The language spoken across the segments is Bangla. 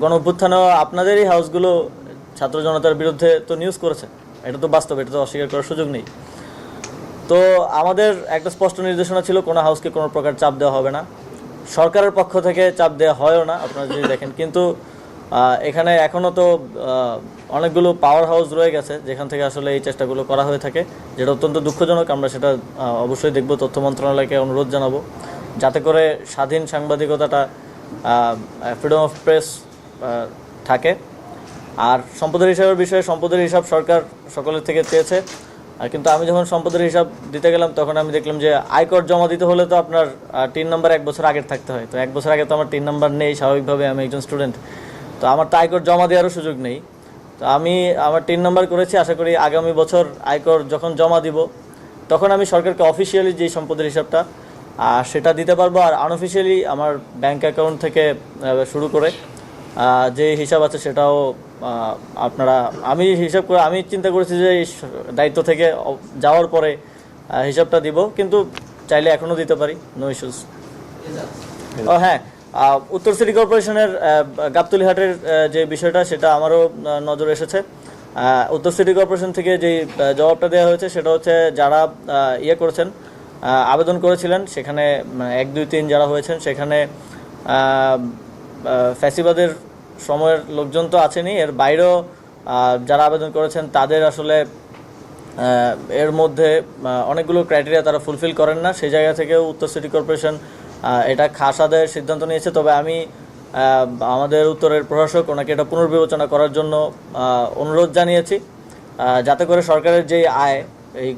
গণ অভ্যুত্থানেও আপনাদেরই হাউসগুলো ছাত্র জনতার বিরুদ্ধে তো নিউজ করেছে, এটা তো বাস্তব, এটা তো অস্বীকার করার সুযোগ নেই। তো আমাদের একটা স্পষ্ট নির্দেশনা ছিল কোনো হাউসকে কোনো প্রকার চাপ দেওয়া হবে না, সরকারের পক্ষ থেকে চাপ দেওয়া হয়ও না আপনারা যদি দেখেন। কিন্তু এখানে এখনও তো অনেকগুলো পাওয়ার হাউস রয়ে গেছে যেখান থেকে আসলে এই চেষ্টাগুলো করা হয়ে থাকে, যেটা অত্যন্ত দুঃখজনক। আমরা সেটা অবশ্যই দেখব, তথ্য মন্ত্রণালয়কে অনুরোধ জানাবো যাতে করে স্বাধীন সাংবাদিকতাটা, ফ্রিডম অফ প্রেস থাকে। আর সম্পদের হিসাবের বিষয়ে সম্পদের হিসাব সরকার সকলের থেকে চেয়েছে, কিন্তু আমি যখন সম্পদের হিসাব দিতে গেলাম তখন আমি দেখলাম যে আয়কর জমা দিতে হলে তো আপনার টিন নাম্বার 1 বছর আগের থাকতে হয়। তো 1 বছর আগে তো আমার টিন নাম্বার নেই, স্বাভাবিকভাবে আমি একজন স্টুডেন্ট, তো আমার তো আয়কর জমা দেওয়ারও সুযোগ নেই। তো আমি আমার টিন নাম্বার করেছি, আশা করি আগামী বছর আয়কর যখন জমা দিব তখন আমি সরকারকে অফিসিয়ালি যেই সম্পদের হিসাবটা সেটা দিতে পারবো। আর আনঅফিসিয়ালি আমার ব্যাংক অ্যাকাউন্ট থেকে শুরু করে যে হিসাব আছে সেটাও আপনারা, আমি হিসাব করে আমি চিন্তা করেছি যে এই দায়িত্ব থেকে যাওয়ার পরে হিসাবটা দিব, কিন্তু চাইলে এখনও দিতে পারি, নো ইস্যুস। ও হ্যাঁ, উত্তর সিটি কর্পোরেশনের গাবতলীহাটের যে বিষয়টা সেটা আমারও নজরে এসেছে। উত্তর সিটি কর্পোরেশন থেকে যেই জবাবটা দেওয়া হয়েছে সেটা হচ্ছে যারা ইয়ে করেছেন, আবেদন করেছিলেন, সেখানে 1, 2, 3 যারা হয়েছেন সেখানে ফ্যাসিবাদের সময়ের লোকজন তো আছেনই, এর বাইরেও যারা আবেদন করেছেন তাদের আসলে এর মধ্যে অনেকগুলো ক্রাইটেরিয়া তারা ফুলফিল করেন না। সেই জায়গা থেকেও উত্তর সিটি কর্পোরেশন এটা খাস আদায়ের সিদ্ধান্ত নিয়েছে। তবে আমি আমাদের উত্তরের প্রশাসক ওনাকে এটা পুনর্বিবেচনা করার জন্য অনুরোধ জানিয়েছি, যাতে করে সরকারের যেই আয় এই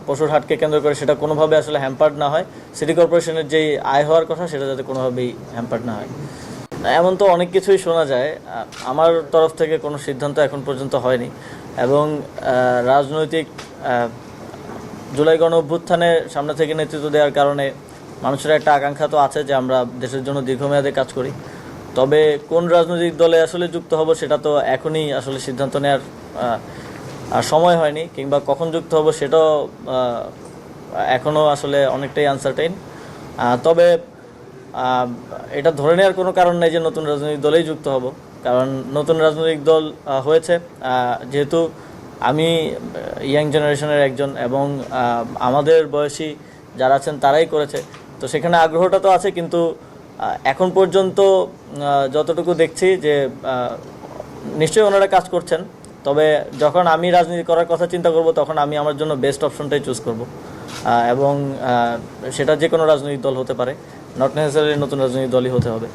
পশুর হাটকে কেন্দ্র করে সেটা কোনোভাবে আসলে হ্যাম্পার্ড না হয়, সিটি কর্পোরেশনের যেই আয় হওয়ার কথা সেটা যাতে কোনোভাবেই হ্যাম্পার্ড না হয়। এমন তো অনেক কিছুই শোনা যায়, আমার তরফ থেকে কোনো সিদ্ধান্ত এখন পর্যন্ত হয়নি। এবং রাজনৈতিক জুলাই গণ অভ্যুত্থানে সামনে থেকে নেতৃত্ব দেওয়ার কারণে মানুষের একটা আকাঙ্ক্ষা তো আছে যে আমরা দেশের জন্য দীর্ঘমেয়াদে কাজ করি। তবে কোন রাজনৈতিক দলে আসলে যুক্ত হব সেটা তো এখনই আসলে সিদ্ধান্ত নেওয়ার সময় হয়নি, কিংবা কখন যুক্ত হব সেটাও এখনও আসলে অনেকটাই আনসার্টেইন। তবে এটা ধরে নেওয়ার কোনো কারণ নেই যে নতুন রাজনৈতিক দলেই যুক্ত হব, কারণ নতুন রাজনৈতিক দল হয়েছে, যেহেতু আমি ইয়াং জেনারেশনের একজন এবং আমাদের বয়সী যারা আছেন তারাই করেছে, তো সেখানে আগ্রহটা তো আছে। কিন্তু এখন পর্যন্ত যতটুকু দেখছি যে নিশ্চয়ই ওনারা কাজ করছেন, তবে যখন আমি রাজনীতি করার কথা চিন্তা করব তখন আমি আমার জন্য বেস্ট অপশনটাই চুজ করব, এবং সেটা যে কোনো রাজনৈতিক দল হতে পারে, নট নেসেসারি নতুন রাজনৈতিক দলই হতে হবে।